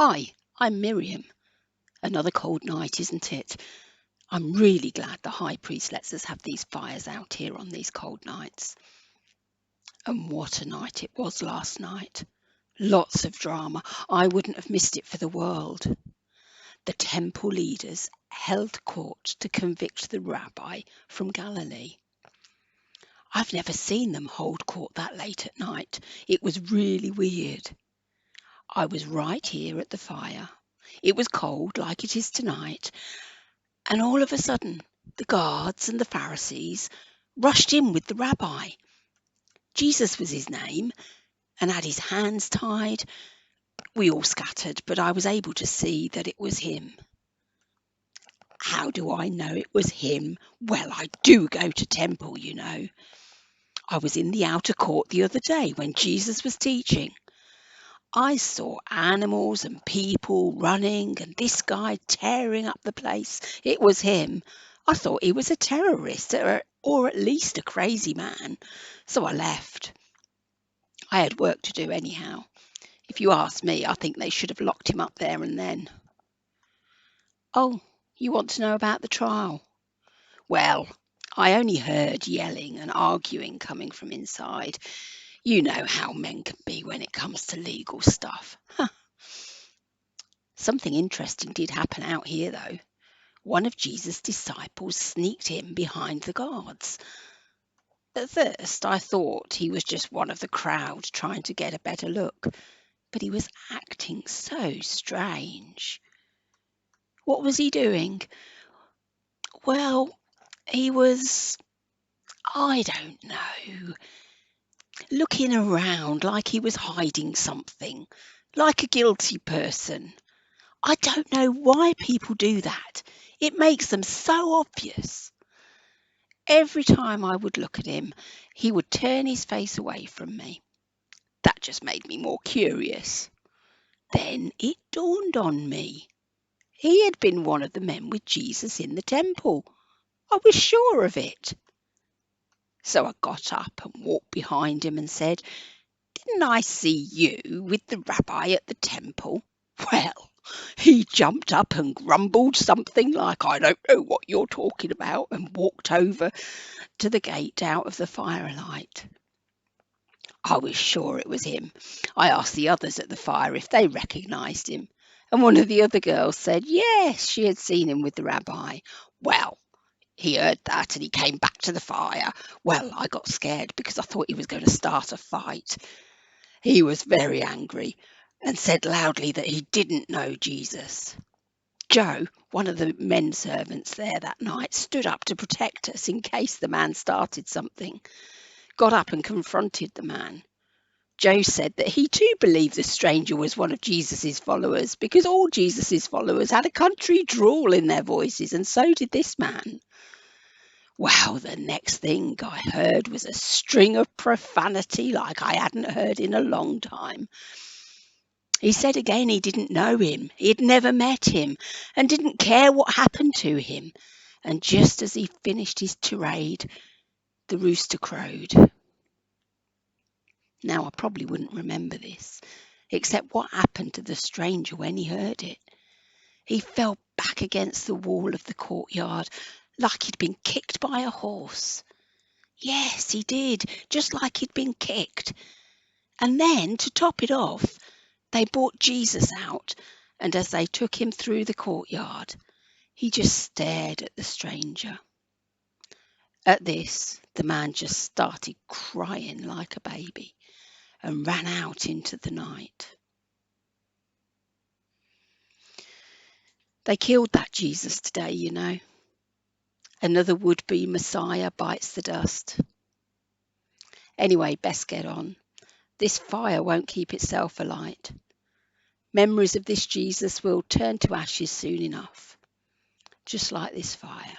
Hi, I'm Miriam. Another cold night, isn't it? I'm really glad the High Priest lets us have these fires out here on these cold nights. And what a night it was last night. Lots of drama. I wouldn't have missed it for the world. The temple leaders held court to convict the rabbi from Galilee. I've never seen them hold court that late at night. It was really weird. I was right here at the fire. It was cold like it is tonight. And all of a sudden, the guards and the Pharisees rushed in with the rabbi. Jesus was his name and had his hands tied. We all scattered, but I was able to see that it was him. How do I know it was him? Well, I do go to temple, you know. I was in the outer court the other day when Jesus was teaching. I saw animals and people running and this guy tearing up the place. It was him. I thought he was a terrorist or at least a crazy man. So I left. I had work to do anyhow. If you ask me, I think they should have locked him up there and then. Oh, you want to know about the trial? Well, I only heard yelling and arguing coming from inside. You know how men can be when it comes to legal stuff. Something interesting did happen out here, though. One of Jesus' disciples sneaked in behind the guards. At first, I thought he was just one of the crowd trying to get a better look, but he was acting so strange. What was he doing? Well, he was, I don't know, looking around like he was hiding something, like a guilty person. I don't know why people do that. It makes them so obvious. Every time I would look at him, he would turn his face away from me. That just made me more curious. Then it dawned on me. He had been one of the men with Jesus in the temple. I was sure of it. So I got up and walked behind him and said, "Didn't I see you with the rabbi at the temple?" Well, he jumped up and grumbled something like, "I don't know what you're talking about," and walked over to the gate out of the firelight. I was sure it was him. I asked the others at the fire if they recognised him, and one of the other girls said yes, she had seen him with the rabbi. Well, he heard that and he came back to the fire. Well, I got scared because I thought he was going to start a fight. He was very angry and said loudly that he didn't know Jesus. Joe, one of the men servants there that night, stood up to protect us in case the man started something. Got up and confronted the man. Joe said that he too believed the stranger was one of Jesus's followers because all Jesus's followers had a country drawl in their voices, and so did this man. Wow, the next thing I heard was a string of profanity like I hadn't heard in a long time. He said again he didn't know him, he'd never met him, and didn't care what happened to him. And just as he finished his tirade, the rooster crowed. Now, I probably wouldn't remember this, except what happened to the stranger when he heard it. He fell back against the wall of the courtyard like he'd been kicked by a horse. Yes, he did, just like he'd been kicked. And then, to top it off, they brought Jesus out, and as they took him through the courtyard, he just stared at the stranger. At this, the man just started crying like a baby and ran out into the night. They killed that Jesus today, you know. Another would-be Messiah bites the dust. Anyway, best get on. This fire won't keep itself alight. Memories of this Jesus will turn to ashes soon enough, just like this fire.